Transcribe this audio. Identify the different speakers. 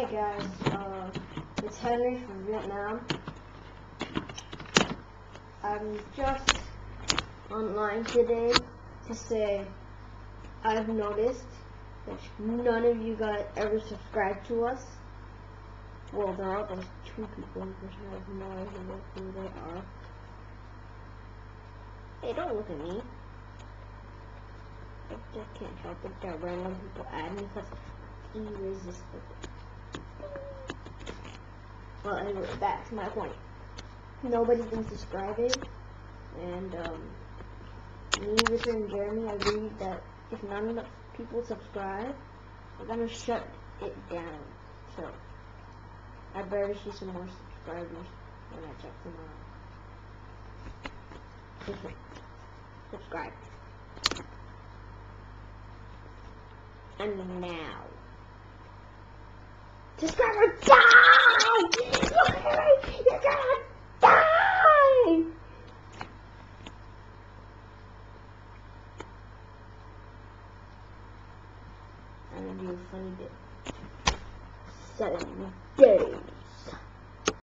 Speaker 1: Hi guys, it's Henry from Vietnam. I'm just online today to say I've noticed that none of you guys ever subscribe to us. Well, there are those two people in person. I have no idea who they are. Hey, don't look at me. I just can't help it that random people add me because irresistible. Well, anyway, back to my point. Nobody's been subscribing, and me, Richard, and Jeremy agreed that if none of the people subscribe, we're gonna shut it down. So I better see some more subscribers when I check tomorrow. Subscribe. And now, subscriber die! You're gonna die! I'm gonna do a funny bit. 7 days.